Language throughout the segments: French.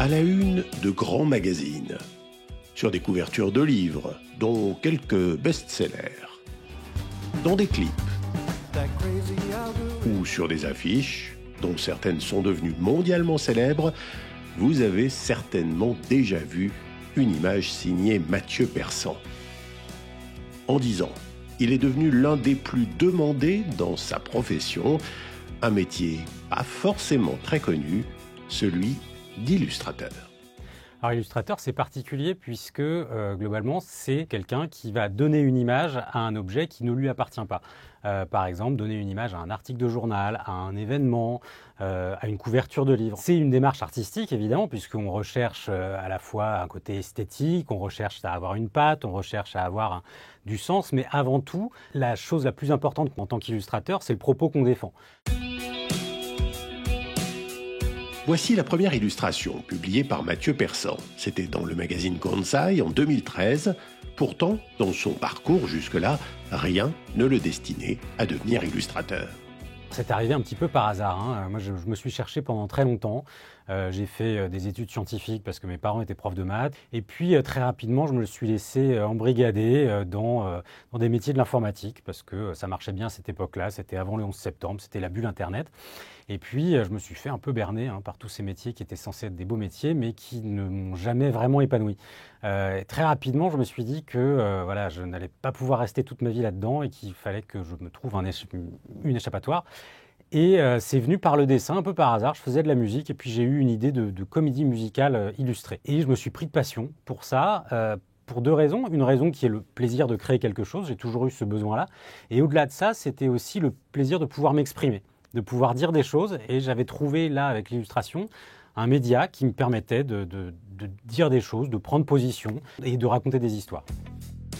À la une de grands magazines, sur des couvertures de livres, dont quelques best-sellers, dans des clips, ou sur des affiches, dont certaines sont devenues mondialement célèbres, vous avez certainement déjà vu une image signée Mathieu Persson. En 10 ans, il est devenu l'un des plus demandés dans sa profession, un métier pas forcément très connu, celui d'illustrateur. Alors illustrateur, c'est particulier puisque globalement, c'est quelqu'un qui va donner une image à un objet qui ne lui appartient pas. Par exemple, donner une image à un article de journal, à un événement, à une couverture de livre. C'est une démarche artistique, évidemment, puisqu'on recherche à la fois un côté esthétique, on recherche à avoir une patte, on recherche à avoir du sens, mais avant tout, la chose la plus importante en tant qu'illustrateur, c'est le propos qu'on défend. Voici la première illustration publiée par Mathieu Persson. C'était dans le magazine Kansai en 2013. Pourtant, dans son parcours jusque-là, rien ne le destinait à devenir illustrateur. C'est arrivé un petit peu par hasard. Moi, je me suis cherché pendant très longtemps. J'ai fait des études scientifiques parce que mes parents étaient profs de maths. Et puis, très rapidement, je me suis laissé embrigader dans des métiers de l'informatique parce que ça marchait bien à cette époque-là. C'était avant le 11 septembre, c'était la bulle Internet. Et puis, je me suis fait un peu berner par tous ces métiers qui étaient censés être des beaux métiers, mais qui ne m'ont jamais vraiment épanoui. Très rapidement, je me suis dit que je n'allais pas pouvoir rester toute ma vie là-dedans et qu'il fallait que je me trouve une échappatoire. Et c'est venu par le dessin, un peu par hasard. Je faisais de la musique et puis j'ai eu une idée de comédie musicale illustrée. Et je me suis pris de passion pour ça. Pour deux raisons. Une raison qui est le plaisir de créer quelque chose. J'ai toujours eu ce besoin-là. Et au-delà de ça, c'était aussi le plaisir de pouvoir m'exprimer, de pouvoir dire des choses. Et j'avais trouvé là, avec l'illustration, un média qui me permettait de dire des choses, de prendre position et de raconter des histoires.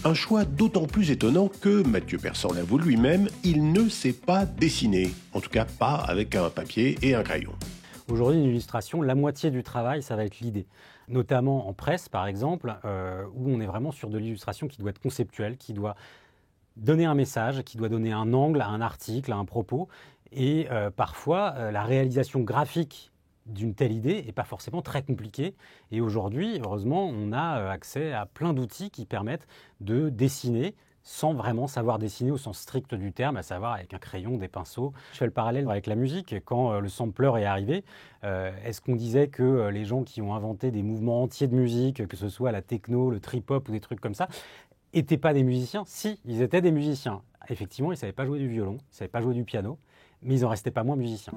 Un choix d'autant plus étonnant que, Mathieu Persson l'avoue lui-même, il ne sait pas dessiner. En tout cas, pas avec un papier et un crayon. Aujourd'hui, une illustration, la moitié du travail, ça va être l'idée. Notamment en presse, par exemple, où on est vraiment sur de l'illustration qui doit être conceptuelle, qui doit donner un message, qui doit donner un angle à un article, à un propos. Et parfois, la réalisation graphique d'une telle idée n'est pas forcément très compliquée. Et aujourd'hui, heureusement, on a accès à plein d'outils qui permettent de dessiner sans vraiment savoir dessiner au sens strict du terme, à savoir avec un crayon, des pinceaux. Je fais le parallèle avec la musique. Quand le sampler est arrivé, est-ce qu'on disait que les gens qui ont inventé des mouvements entiers de musique, que ce soit la techno, le trip-hop ou des trucs comme ça, n'étaient pas des musiciens? Si, ils étaient des musiciens. Effectivement, ils ne savaient pas jouer du violon, ils ne savaient pas jouer du piano, mais ils n'en restaient pas moins musiciens.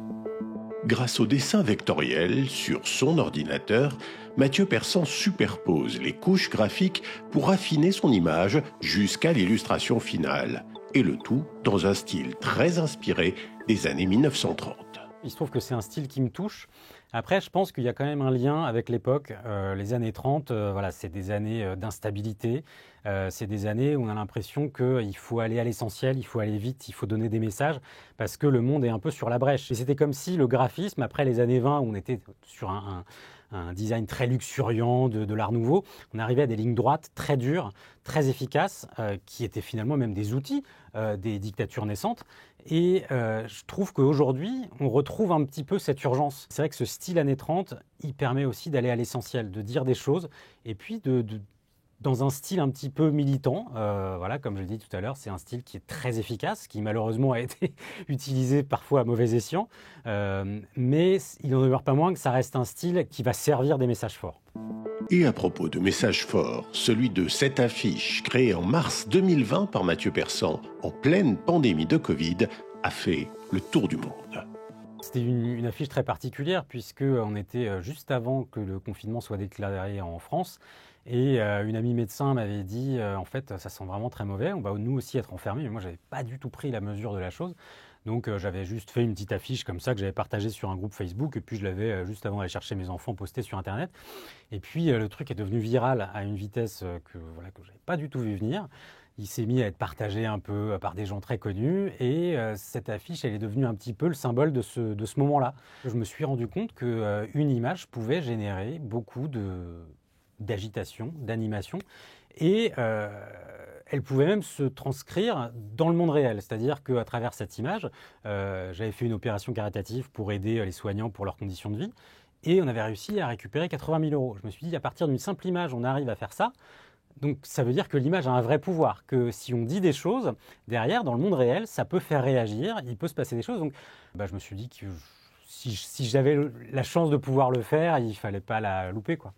Grâce au dessin vectoriel sur son ordinateur, Mathieu Persson superpose les couches graphiques pour affiner son image jusqu'à l'illustration finale. Et le tout dans un style très inspiré des années 1930. Il se trouve que c'est un style qui me touche. Après, je pense qu'il y a quand même un lien avec l'époque. Les années 30, c'est des années d'instabilité. C'est des années où on a l'impression qu'il faut aller à l'essentiel, il faut aller vite, il faut donner des messages parce que le monde est un peu sur la brèche. Et c'était comme si le graphisme, après les années 20, où on était sur un design très luxuriant de l'art nouveau, on arrivait à des lignes droites très dures, très efficaces, qui étaient finalement même des outils des dictatures naissantes. Et je trouve qu'aujourd'hui, on retrouve un petit peu cette urgence. C'est vrai que ce style années 30, il permet aussi d'aller à l'essentiel, de dire des choses, et puis dans un style un petit peu militant. Comme je l'ai dit tout à l'heure, c'est un style qui est très efficace, qui malheureusement a été utilisé parfois à mauvais escient, mais il n'en demeure pas moins que ça reste un style qui va servir des messages forts. Et à propos de messages forts, celui de cette affiche créée en mars 2020 par Mathieu Persson en pleine pandémie de Covid a fait le tour du monde. C'était une affiche très particulière puisqu'on était juste avant que le confinement soit déclaré en France. Et une amie médecin m'avait dit en fait ça sent vraiment très mauvais, on va nous aussi être enfermés, mais moi j'avais pas du tout pris la mesure de la chose. Donc j'avais juste fait une petite affiche comme ça que j'avais partagée sur un groupe Facebook et puis je l'avais juste avant d'aller chercher mes enfants posté sur internet. Et puis le truc est devenu viral à une vitesse que j'avais pas du tout vu venir. Il s'est mis à être partagé un peu par des gens très connus et cette affiche elle est devenue un petit peu le symbole de ce moment-là. Je me suis rendu compte qu'une image pouvait générer beaucoup d'agitation, d'animation et elle pouvait même se transcrire dans le monde réel. C'est-à-dire qu'à travers cette image, j'avais fait une opération caritative pour aider les soignants pour leurs conditions de vie. Et on avait réussi à récupérer 80 000 euros. Je me suis dit, à partir d'une simple image, on arrive à faire ça. Donc ça veut dire que l'image a un vrai pouvoir, que si on dit des choses, derrière, dans le monde réel, ça peut faire réagir, il peut se passer des choses. Donc je me suis dit que si j'avais la chance de pouvoir le faire, il ne fallait pas la louper, quoi.